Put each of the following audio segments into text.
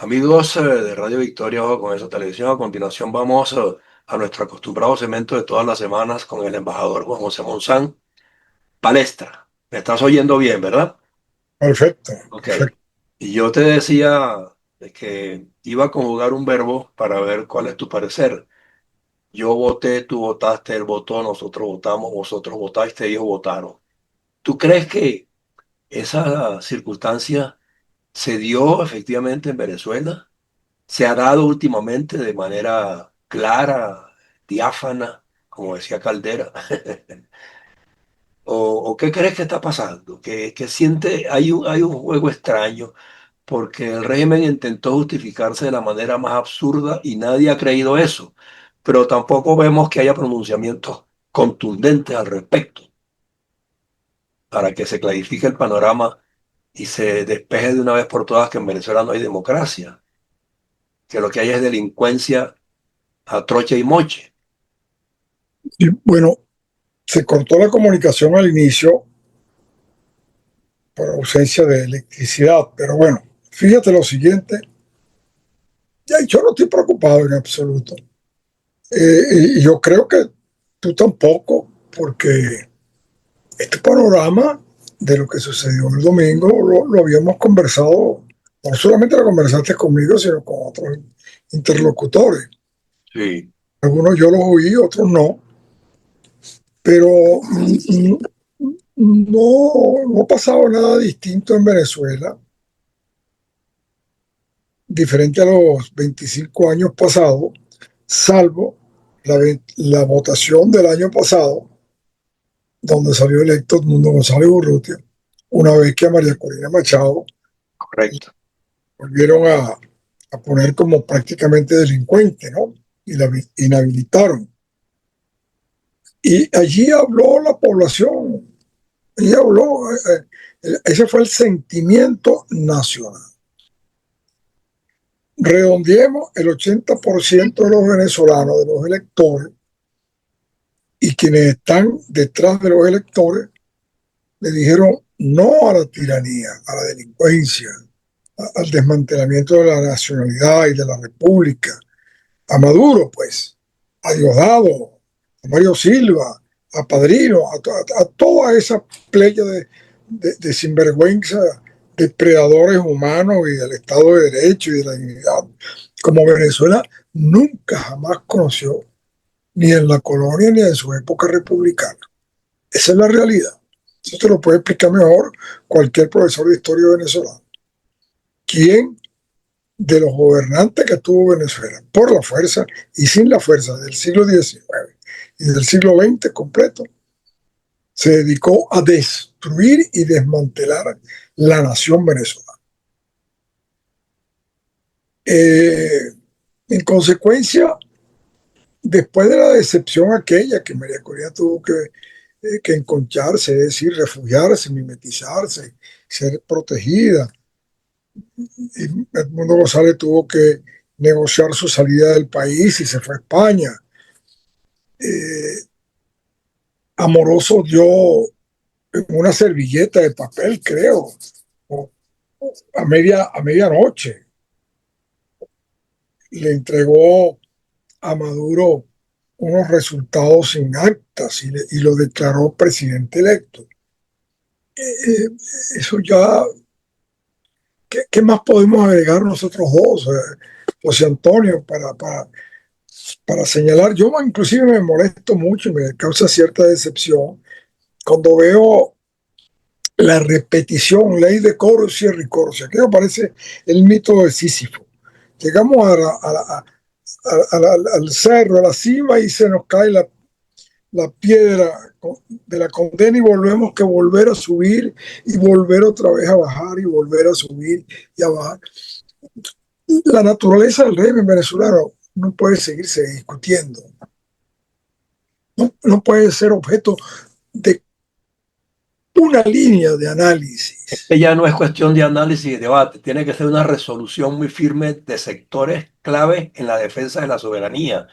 Amigos de Radio Victoria, ojo con esa televisión. A continuación vamos a nuestro acostumbrado segmento de todas las semanas con el embajador Juan José Monzán. Palestra. Me estás oyendo bien, ¿verdad? Perfecto, Ok. perfecto. Y yo te decía de que iba a conjugar un verbo para ver cuál es tu parecer. Yo voté, tú votaste, él votó, nosotros votamos, vosotros votaste, ellos votaron. ¿Tú crees que esa circunstancia se dio efectivamente en Venezuela? ¿Se ha dado últimamente de manera clara, diáfana, como decía Caldera? ¿O qué crees que está pasando? ¿Que siente, hay un juego extraño porque el régimen intentó justificarse de la manera más absurda y nadie ha creído eso, pero tampoco vemos que haya pronunciamientos contundentes al respecto para que se clarifique el panorama y se despeje de una vez por todas que en Venezuela no hay democracia, que lo que hay es delincuencia a troche y moche? Y bueno, se cortó la comunicación al inicio por ausencia de electricidad, pero bueno, fíjate lo siguiente, ya yo no estoy preocupado en absoluto. Y yo creo que tú tampoco, porque este panorama de lo que sucedió el domingo lo habíamos conversado, no solamente lo conversaste conmigo, sino con otros interlocutores. Sí. Algunos yo los oí, otros no, pero no ha pasado nada distinto en Venezuela, diferente a los 25 años pasados, salvo la votación del año pasado, donde salió electo Edmundo González Urrutia, una vez que a María Corina Machado Correcto. volvieron a poner como prácticamente delincuente, ¿no? Y la inhabilitaron. Y allí habló la población, allí habló, ese fue el sentimiento nacional. Redondeemos el 80% de los venezolanos, de los electores, y quienes están detrás de los electores, le dijeron no a la tiranía, a la delincuencia, al desmantelamiento de la nacionalidad y de la república, a Maduro, pues, a Diosdado, a Mario Silva, a Padrino, a toda esa playa de sinvergüenza, depredadores humanos y del Estado de Derecho y de la dignidad, como Venezuela nunca jamás conoció, ni en la colonia ni en su época republicana. Esa es la realidad. Eso te lo puede explicar mejor cualquier profesor de historia venezolano. ¿Quién de los gobernantes que tuvo Venezuela, por la fuerza y sin la fuerza del siglo XIX y del siglo XX completo, se dedicó a destruir y desmantelar la nación venezolana? Eh, en consecuencia, después de la decepción aquella que María Corina tuvo que enconcharse, es decir, refugiarse, mimetizarse, ser protegida, y Edmundo González tuvo que negociar su salida del país y se fue a España. Eh, Amoroso dio una servilleta de papel, creo, a medianoche. Le entregó a Maduro unos resultados sin actas y lo declaró presidente electo. Eh, Eso ya, ¿qué más podemos agregar nosotros dos, José Antonio, para señalar? Yo inclusive me molesto mucho y me causa cierta decepción cuando veo la repetición, ley de coro, cierre y coro. O sea, aquello parece el mito de Sísifo. Llegamos al cerro, a la cima y se nos cae la piedra de la condena y volvemos que volver a subir y volver otra vez a bajar y volver a subir y a bajar. La naturaleza del régimen venezolano no puede seguirse discutiendo, no puede ser objeto de una línea de análisis. Ya no es cuestión de análisis y debate, tiene que ser una resolución muy firme de sectores clave en la defensa de la soberanía.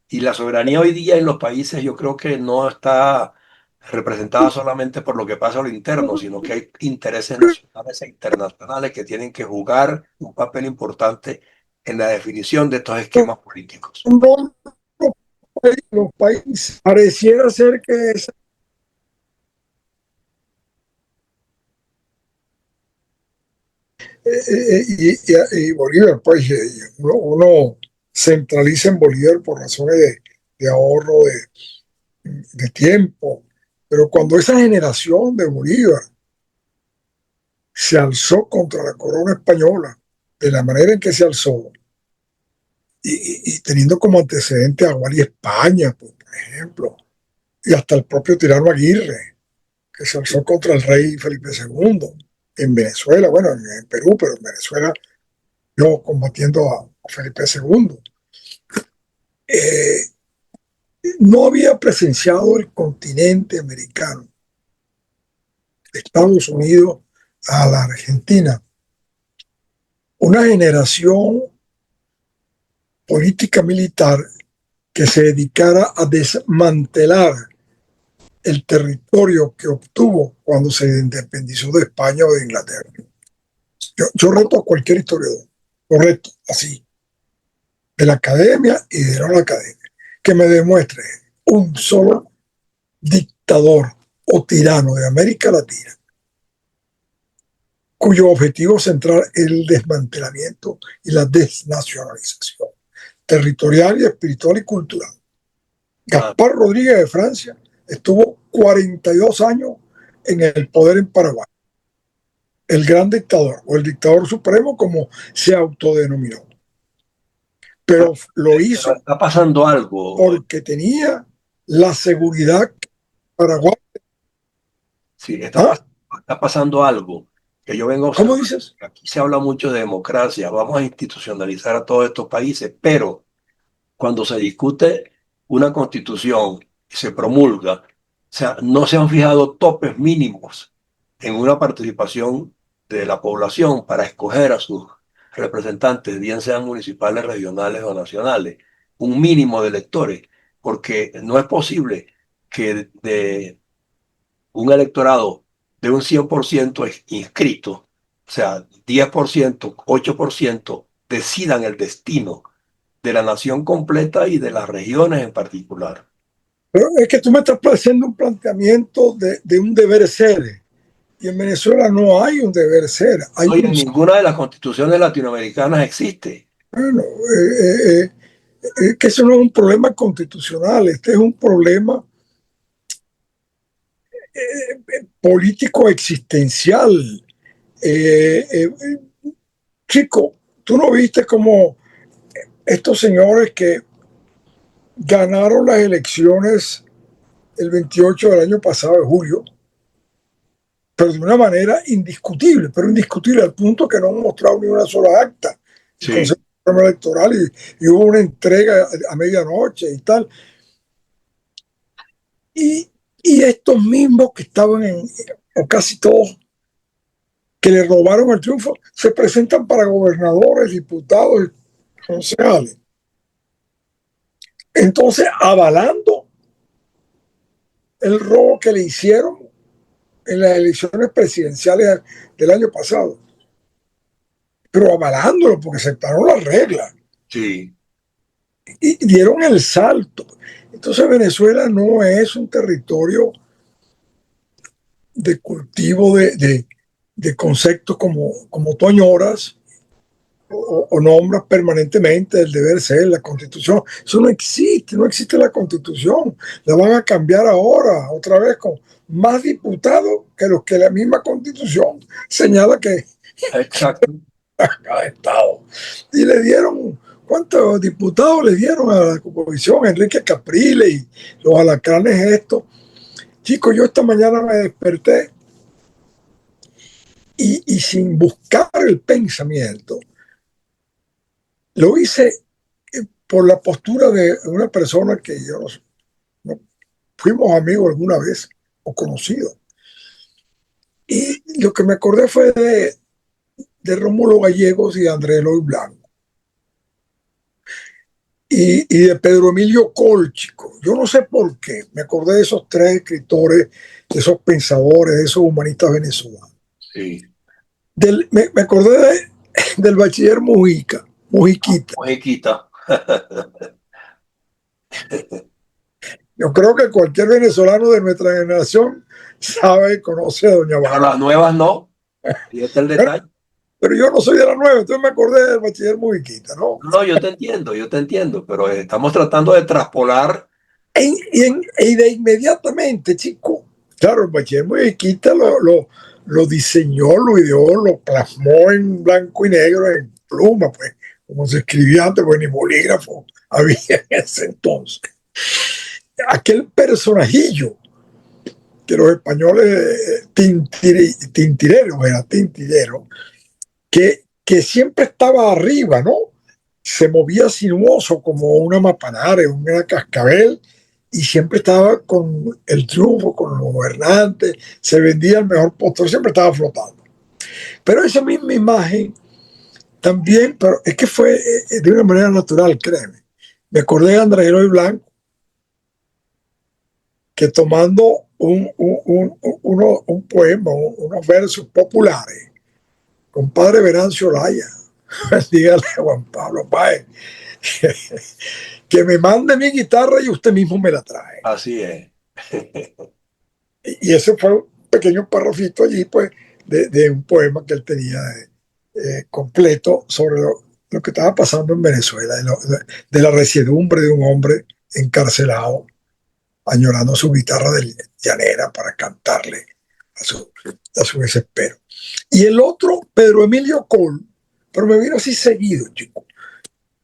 Y la soberanía hoy día en los países yo creo que no está representada solamente por lo que pasa a lo interno, sino que hay intereses nacionales e internacionales que tienen que jugar un papel importante en la definición de estos esquemas políticos. No, los países pareciera ser que y Bolívar, pues uno centraliza en Bolívar por razones de ahorro de tiempo, pero cuando esa generación de Bolívar se alzó contra la corona española, de la manera en que se alzó, y teniendo como antecedente a Guari España, por ejemplo, y hasta el propio Tirano Aguirre, que se alzó contra el rey Felipe II, en Venezuela, bueno, en Perú, pero en Venezuela yo combatiendo a Felipe II. Eh, no había presenciado el continente americano, Estados Unidos a la Argentina, una generación política militar que se dedicara a desmantelar el territorio que obtuvo cuando se independizó de España o de Inglaterra. Yo reto a cualquier historiador, lo reto así, de la academia y de no la academia, que me demuestre un solo dictador o tirano de América Latina cuyo objetivo central es el desmantelamiento y la desnacionalización territorial y espiritual y cultural. Ah, Gaspar Rodríguez de Francia estuvo 42 años en el poder en Paraguay, el gran dictador o el dictador supremo como se autodenominó, pero lo pero hizo está pasando algo, porque tenía la seguridad que Paraguay. sí, ¿Ah? está pasando algo que yo vengo ¿Cómo observando. dices? Aquí se habla mucho de democracia, vamos a institucionalizar a todos estos países, pero cuando se discute una constitución y se promulga, o sea, no se han fijado topes mínimos en una participación de la población para escoger a sus representantes, bien sean municipales, regionales o nacionales, un mínimo de electores, porque no es posible que de un electorado de un 100% inscrito, o sea, 10%, 8%, decidan el destino de la nación completa y de las regiones en particular. Pero es que tú me estás haciendo un planteamiento de un deber ser. Y en Venezuela no hay un deber ser, hay Oye, un... en ninguna de las constituciones latinoamericanas existe. Bueno, que eso no es un problema constitucional, este es un problema político existencial. Eh, eh, chico, tú no viste como estos señores que ganaron las elecciones el 28 del año pasado, de julio, pero de una manera indiscutible, pero indiscutible al punto que no han mostrado ni una sola acta. El Sí, Consejo Electoral y hubo una entrega a medianoche y tal. Y, y estos mismos que estaban o casi todos, que le robaron el triunfo, se presentan para gobernadores, diputados y concejales. Entonces, avalando el robo que le hicieron en las elecciones presidenciales del año pasado, pero avalándolo porque aceptaron las reglas sí. y dieron el salto. Entonces, Venezuela no es un territorio de cultivo de conceptos como tú añoras o nombras permanentemente el deber ser, la constitución. Eso no existe, no existe la constitución. La van a cambiar ahora, otra vez, con más diputados que los que la misma constitución señala que Exacto. cada estado. Y le dieron, ¿cuántos diputados le dieron a la oposición? Enrique Capriles y los alacranes estos. Chicos, yo esta mañana me desperté y sin buscar el pensamiento, lo hice por la postura de una persona que yo no fuimos amigos alguna vez o conocidos. Y lo que me acordé fue de Rómulo Gallegos y Andrés Eloy Blanco. y de Pedro Emilio Colchico. Yo no sé por qué, me acordé de esos tres escritores, de esos pensadores, de esos humanistas venezolanos. Sí. Me acordé del bachiller Mujica, Mujiquita. Mujiquita. Yo creo que cualquier venezolano de nuestra generación sabe y conoce a Doña Pero Bárbara. las nuevas no. Y este es el Pero, detalle. pero yo no soy de la nueva, entonces me acordé del bachiller Mujiquita, ¿no? No, yo te entiendo, pero estamos tratando de traspolar. Y de inmediatamente, chico, claro, el bachiller Mujiquita lo diseñó, lo ideó, lo plasmó en blanco y negro, en pluma, pues, como se escribía antes, pues ni bolígrafo había en ese entonces. Aquel personajillo que los españoles tintireros, era tintirero, que siempre estaba arriba, ¿no? Se movía sinuoso como una mapanare, una cascabel, y siempre estaba con el triunfo, con los gobernantes, se vendía el mejor postor, siempre estaba flotando. Pero esa misma imagen también, pero es que fue de una manera natural, créeme. Me acordé de Andrés Eloy Blanco, que tomando un poema, unos versos populares, compadre Venancio Laya, dígale a Juan Pablo Páez, que me mande mi guitarra y usted mismo me la trae. Así es. Y ese fue un pequeño párrafito allí, pues, de un poema que él tenía completo sobre lo que estaba pasando en Venezuela, de la resiedumbre de un hombre encarcelado, añorando su guitarra de llanera para cantarle a su desespero. Y el otro, Pedro Emilio Col, pero me vino así seguido, chico,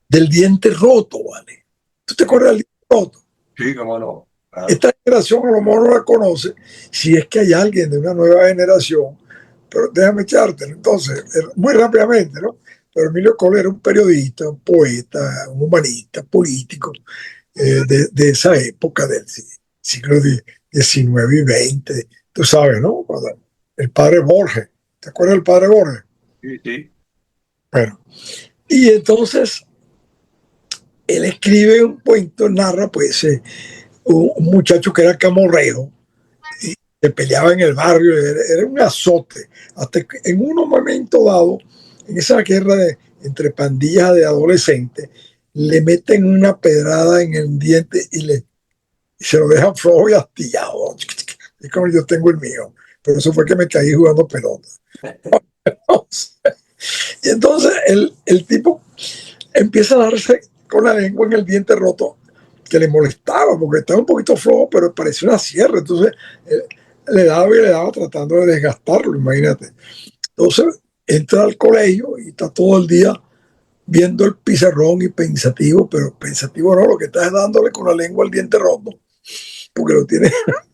del diente roto, ¿vale? ¿Tú te acuerdas del diente roto? Sí, cómo no. Claro. Esta generación a lo mejor no la conoce, si es que hay alguien de una nueva generación, pero déjame echártelo. Entonces, muy rápidamente, ¿no? Pero Emilio Col era un periodista, un poeta, un humanista, político, de esa época del siglo XIX y XX. Tú sabes, ¿no? Cuando el padre Borges, ¿te acuerdas del padre Borges? Sí, sí. Bueno, y entonces él escribe un cuento, narra pues un muchacho que era camorrero y se peleaba en el barrio, era un azote, hasta que en un momento dado, en esa guerra entre pandillas de adolescentes, le meten una pedrada en el diente y se lo dejan flojo y astillado. Es como yo tengo el mío, pero eso fue que me caí jugando pelota. Y entonces el tipo empieza a darse con la lengua en el diente roto, que le molestaba porque estaba un poquito flojo, pero parecía una sierra. Entonces le daba y le daba tratando de desgastarlo, imagínate. Entonces entra al colegio y está todo el día viendo el pizarrón y pensativo, pero pensativo no, lo que está es dándole con la lengua al diente roto, porque lo tiene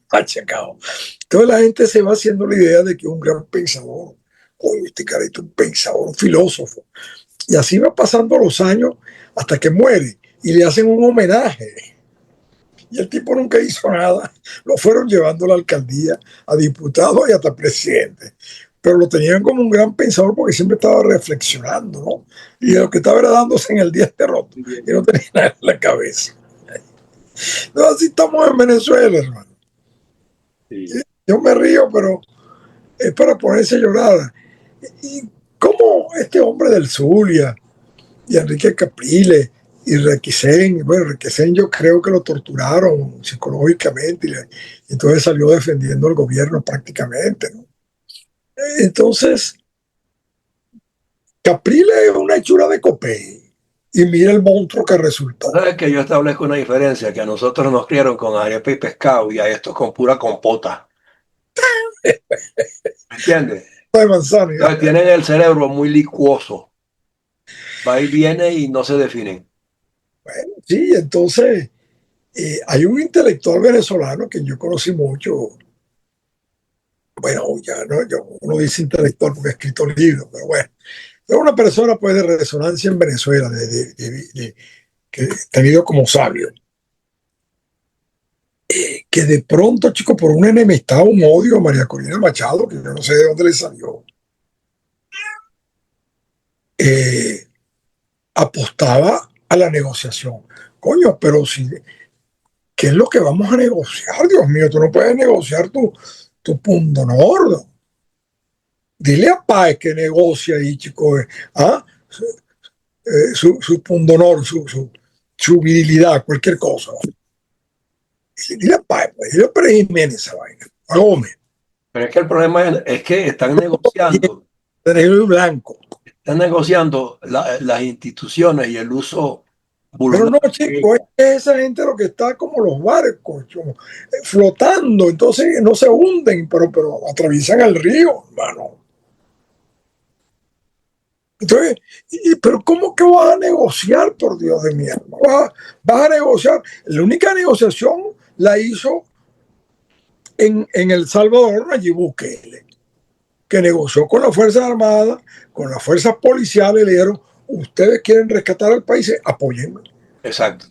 achacado. Entonces la gente se va haciendo la idea de que es un gran pensador. Oye, este carito es un pensador, un filósofo. Y así va pasando los años hasta que muere y le hacen un homenaje. Y el tipo nunca hizo nada. Lo fueron llevando a la alcaldía, a diputado y hasta presidente. Pero lo tenían como un gran pensador porque siempre estaba reflexionando, ¿no? Y lo que estaba era dándose en el diente roto. Y no tenía nada en la cabeza. Entonces así estamos en Venezuela, hermano. Sí. Yo me río, pero es para ponerse a llorar. Y cómo este hombre del Zulia y Enrique Capriles y Requesén, bueno, Requesén yo creo que lo torturaron psicológicamente y entonces salió defendiendo el gobierno prácticamente, ¿no? Entonces, Capriles es una hechura de copé y mira el monstruo que resultó. ¿Sabes que yo establezco una diferencia? Que a nosotros nos criaron con arepa y pescado y a estos con pura compota. ¿Me entiendes? De manzana. Entonces tienen el cerebro muy licuoso. Va y viene y no se definen. Bueno, sí, entonces hay un intelectual venezolano que yo conocí mucho. Bueno, ya no, uno dice intelectual porque ha escrito libros, pero bueno, es una persona pues de resonancia en Venezuela, que tenido como sabio, que de pronto, chico, por una enemistad, un odio a María Corina Machado, que yo no sé de dónde le salió, eh, apostaba a la negociación. Coño, pero si, ¿qué es lo que vamos a negociar? Dios mío, tú no puedes negociar tu punto nordo. Dile a Páez que negocia ahí, chico, ¿ah? Su punto honor, su virilidad, cualquier cosa. Dile a Páez, pues, dile a Pérez Jiménez esa vaina, a Gómez, Pero es que el problema es que de negro y blanco. están negociando las instituciones y el uso Pero vulgar. no, chico, es que esa gente lo que está como los barcos, como, flotando, entonces no se hunden, pero atraviesan el río, hermano. Entonces, pero ¿cómo que vas a negociar, por Dios de mi alma? Vas a negociar. La única negociación la hizo en El Salvador Nayib Bukele, que negoció con las Fuerzas Armadas, con las fuerzas policiales, y le dijeron, ustedes quieren rescatar al país, apóyenme. Exacto.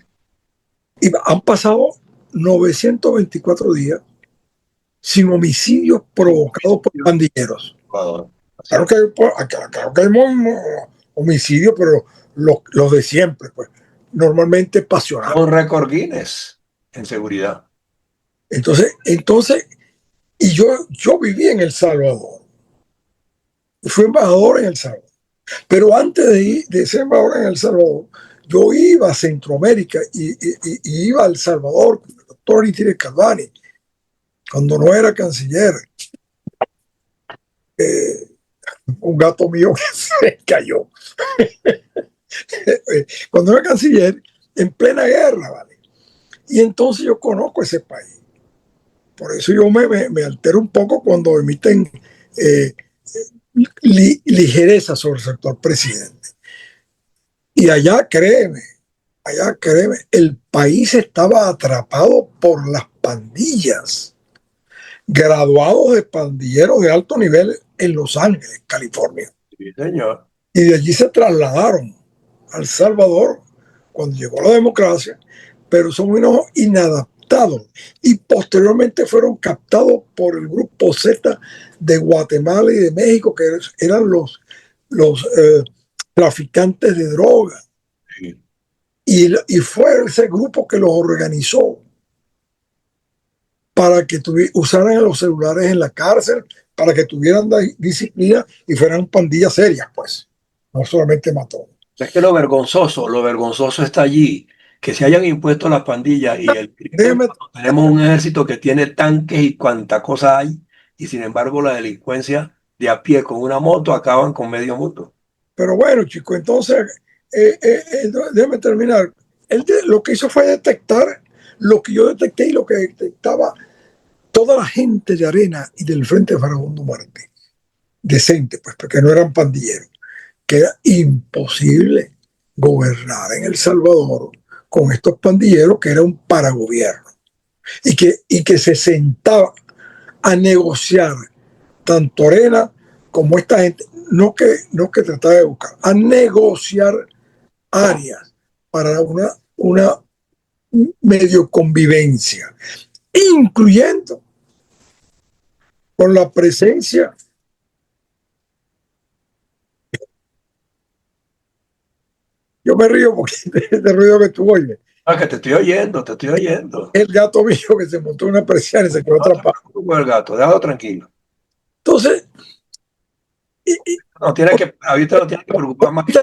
Y han pasado 924 días sin homicidios provocados por pandilleros. Claro que, claro que hay homicidios, pero los de siempre, pues, normalmente pasionales. Un récord Guinness en seguridad. Entonces, y yo viví en El Salvador, fui embajador en El Salvador, pero antes de ser embajador en El Salvador, yo iba a Centroamérica y iba a El Salvador con el doctor Itire Calvani, cuando no era canciller. Un gato mío que se cayó. Cuando era canciller, en plena guerra, ¿vale? Y entonces yo conozco ese país. Por eso yo me altero un poco cuando emiten ligereza sobre el sector presidente. Y allá créeme, el país estaba atrapado por las pandillas, graduados de pandilleros de alto nivel en Los Ángeles, California. Sí, señor. Y de allí se trasladaron a El Salvador cuando llegó la democracia, pero son unos inadaptados y posteriormente fueron captados por el grupo Z de Guatemala y de México, que eran los traficantes de droga. Sí. Y fue ese grupo que los organizó para que usaran los celulares en la cárcel, para que tuvieran disciplina y fueran pandillas serias, pues. No solamente mató. Es que lo vergonzoso está allí, que se hayan impuesto las pandillas y el crimen, Déjeme, tenemos un ejército que tiene tanques y cuanta cosa hay, y sin embargo la delincuencia de a pie con una moto acaban con medio mundo. pero bueno, chico, entonces, déjeme terminar. Lo que hizo fue detectar lo que yo detecté y lo que detectaba toda la gente de Arena y del Frente de Farabundo Muerte. Decente, pues, porque no eran pandilleros. Que era imposible gobernar en El Salvador con estos pandilleros, que era un paragobierno. Y que se sentaba a negociar tanto Arena como esta gente, no que trataba de buscar, a negociar áreas para una medio convivencia, incluyendo con la presencia. Yo me río porque este ruido que tú oyes. Ah, que te estoy oyendo, te estoy oyendo. El gato mío que se montó en una persiana y se quedó atrapado. Con el gato, déjalo tranquilo. Entonces, No, ahorita no tiene que preocupar más que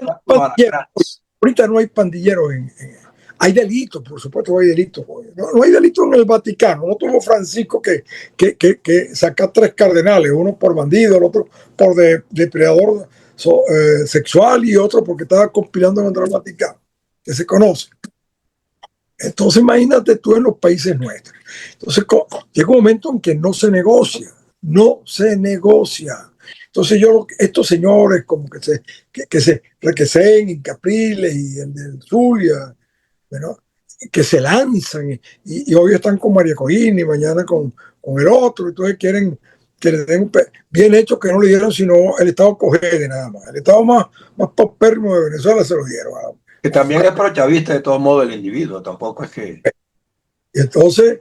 ahorita no hay pandilleros hay delitos, por supuesto hay delitos. No hay delitos en el Vaticano. No tuvo Francisco que sacar 3 cardenales, uno por bandido, el otro por depredador sexual y otro porque estaba conspirando contra el Vaticano, que se conoce. Entonces imagínate tú en los países nuestros. Entonces llega un momento en que no se negocia. Entonces estos señores como que se enriquecen en Capriles y el del Zulia, ¿no? Que se lanzan y hoy están con María Corina y mañana con el otro, entonces quieren que le den bien hecho, que no le dieron sino el Estado Cogede nada más. El Estado más paupérrimo de Venezuela se lo dieron. que también es prochavista de todo modo el individuo, tampoco es que... Y entonces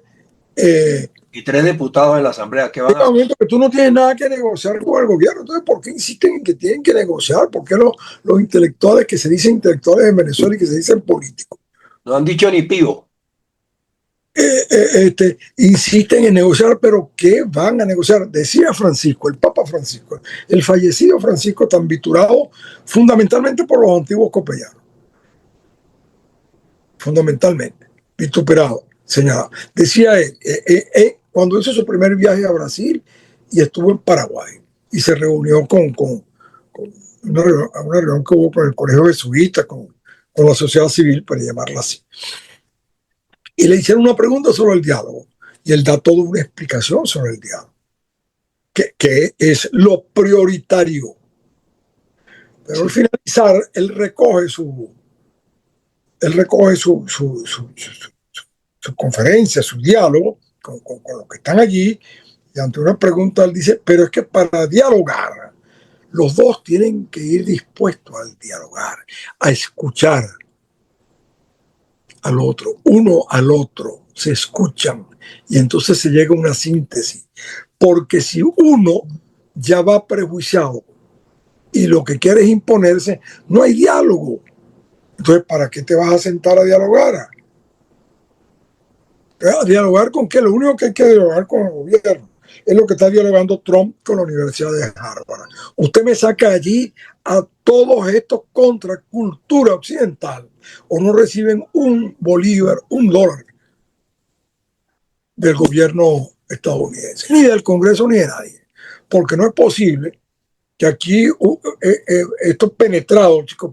y 3 diputados en la Asamblea. ¿Qué van a Llega un hacer? momento que tú no tienes nada que negociar con el gobierno. Entonces, ¿por qué insisten en que tienen que negociar? ¿Por qué los intelectuales que se dicen intelectuales en Venezuela y que se dicen políticos No han dicho ni pivo. insisten en negociar? ¿Pero qué van a negociar? Decía Francisco, el Papa Francisco, el fallecido Francisco, tan viturado fundamentalmente por los antiguos copellanos, fundamentalmente, vituperado, señalado. Decía él, cuando hizo su primer viaje a Brasil y estuvo en Paraguay y se reunió con una reunión que hubo con el Colegio Jesuita, con la sociedad civil, para llamarla así. Y le hicieron una pregunta sobre el diálogo y él da toda una explicación sobre el diálogo, que es lo prioritario. Pero al Sí. finalizar, él recoge su conferencia, su diálogo con los que están allí, y ante una pregunta él dice, pero es que para dialogar, los dos tienen que ir dispuestos al dialogar, a escuchar al otro, uno al otro, se escuchan y entonces se llega a una síntesis. Porque si uno ya va prejuiciado y lo que quiere es imponerse, no hay diálogo. Entonces, ¿para qué te vas a sentar a dialogar? ¿A dialogar con qué? Lo único que hay que dialogar con el gobierno. Es lo que está dialogando Trump con la Universidad de Harvard. Usted me saca allí a todos estos contra cultura occidental o no reciben un bolívar, un dólar del gobierno estadounidense, ni del Congreso, ni de nadie. Porque no es posible que aquí estos penetrados, chicos,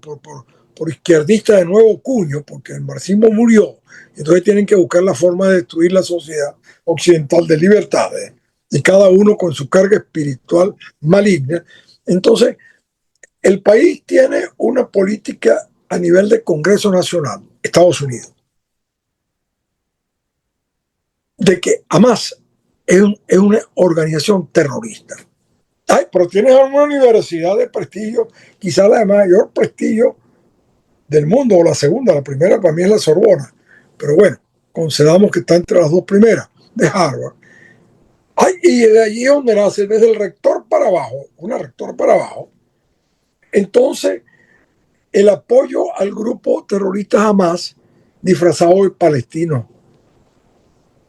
por izquierdistas de nuevo cuño, porque el marxismo murió, entonces tienen que buscar la forma de destruir la sociedad occidental de libertades, y cada uno con su carga espiritual maligna. Entonces, el país tiene una política a nivel de Congreso Nacional, Estados Unidos, de que Hamas es una organización terrorista. Ay, pero tienes una universidad de prestigio, quizá la de mayor prestigio del mundo, o la segunda, la primera para mí es la Sorbona, pero bueno, concedamos que está entre las dos primeras, de Harvard. Ay, y de allí es donde nace, desde el rector para abajo, una rector para abajo, entonces el apoyo al grupo terrorista Hamas disfrazado de palestino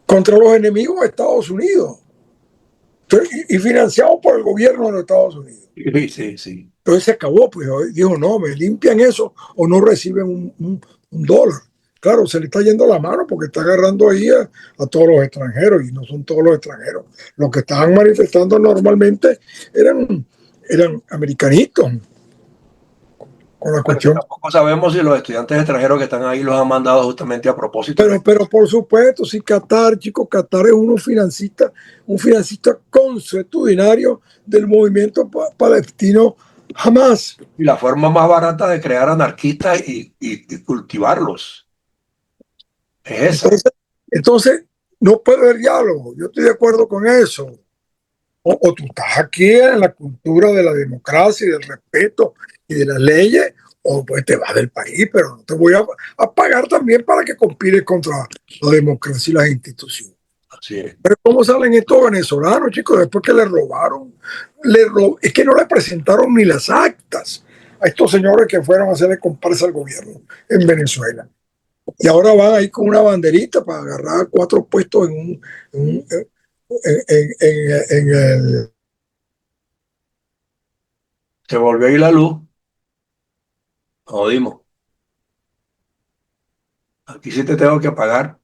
contra los enemigos de Estados Unidos y financiado por el gobierno de los Estados Unidos. Sí, sí, sí. Entonces se acabó, pues dijo, no, me limpian eso o no reciben un dólar. Claro, se le está yendo la mano porque está agarrando ahí a todos los extranjeros y no son todos los extranjeros. Los que estaban manifestando normalmente eran americanitos con la Bueno, que cuestión. tampoco sabemos si los estudiantes extranjeros que están ahí los han mandado justamente a propósito de... Pero por supuesto, si Qatar, chicos, Qatar es un financista consuetudinario del movimiento palestino jamás. Y la forma más barata de crear anarquistas y cultivarlos es esa. Entonces, entonces, no puede haber diálogo. Yo estoy de acuerdo con eso. O tú estás aquí en la cultura de la democracia y del respeto y de las leyes, o pues te vas del país, pero no te voy a pagar también para que compires contra la democracia y las instituciones. Así es. Pero ¿cómo salen estos venezolanos, chicos, después que le robaron? Es que no le presentaron ni las actas a estos señores que fueron a hacerle comparsa al gobierno en Venezuela. Y ahora van ahí con una banderita para agarrar 4 puestos en el... Se volvió ahí la luz, jodimos. Aquí sí te tengo que pagar.